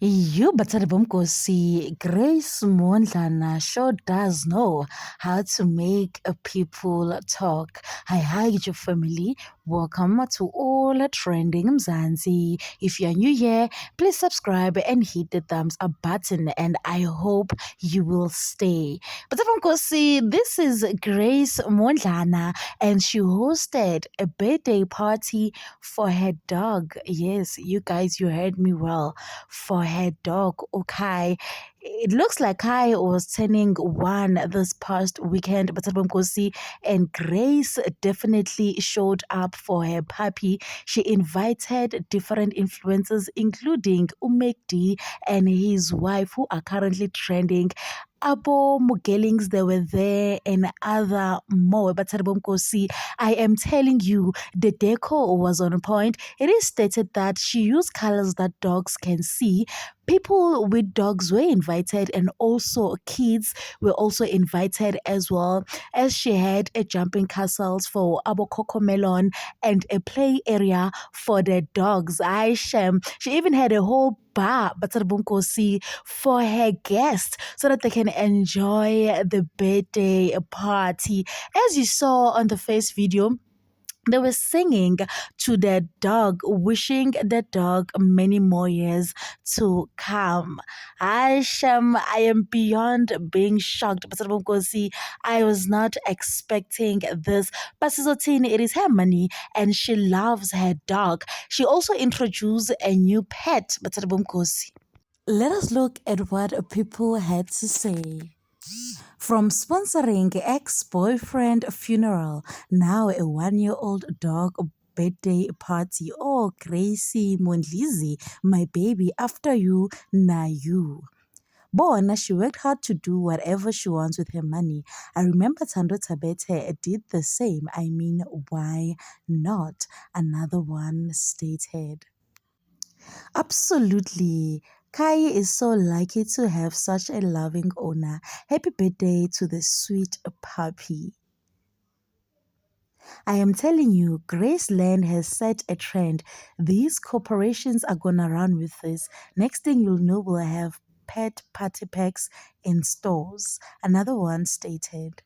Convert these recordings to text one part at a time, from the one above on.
You Batsari Bumkosi, Grace Mondlana sure does know how to make people talk. Hi, your family. Welcome to All Trending Mzansi. If you're new here, please subscribe and hit the thumbs up button, and I hope you will stay. Batsari Bumkosi, this is Grace Mondlana, and she hosted a birthday party for her dog. Yes, you guys, you heard me well, for her dog, Ukai. It looks like Kai was turning one this past weekend, but Nkosi and Grace definitely showed up for her puppy. She invited different influencers, including Umekdi and his wife, who are currently trending. Abo Mugelings, they were there, and other more. But Nkosi, I am telling you, the decor was on point. It is stated that she used colors that dogs can see. People with dogs were invited, and also kids were also invited, as well as she had a jumping castles for Abokoko Melon and a play area for the dogs. Aisha, she even had a whole bar, Batsarbunkosi, for her guests so that they can enjoy the birthday party. As you saw on the first video, they were singing to their dog, wishing the dog many more years to come. Aisham, I am beyond being shocked. Because I was not expecting this. But Sizotini, it is her money and she loves her dog. She also introduced a new pet. Let us look at what people had to say. From sponsoring ex-boyfriend funeral, now a 1-year-old dog birthday party. Oh, Gracie Mondlizi, my baby, after you, na you. Bona, she worked hard to do whatever she wants with her money. I remember Tando Tabete did the same. I mean, why not? Another one stated. Absolutely. Kai is so lucky to have such a loving owner. Happy birthday to the sweet puppy. I am telling you, Graceland has set a trend. These corporations are gonna run with this. Next thing you'll know, we'll have pet party packs in stores. Another one stated.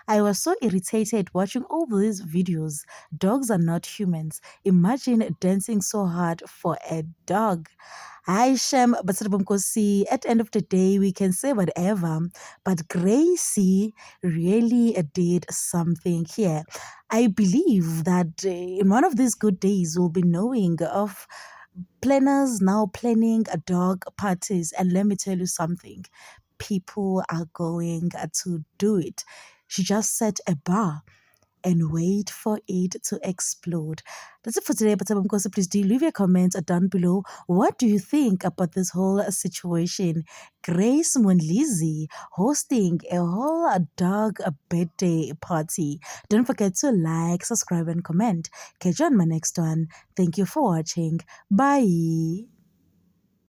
I was so irritated watching all these videos. Dogs are not humans. Imagine dancing so hard for a dog. Hi, Shem, but at the end of the day, we can say whatever, but Gracie really did something here. I believe that in one of these good days, we'll be knowing of planners now planning a dog parties. And let me tell you something, people are going to do it. She just set a bar and wait for it to explode. That's it for today, but please do leave your comments down below. What do you think about this whole situation? Grace Mondlizi hosting a whole dog birthday party. Don't forget to like, subscribe, and comment. Catch you on my next one. Thank you for watching. Bye.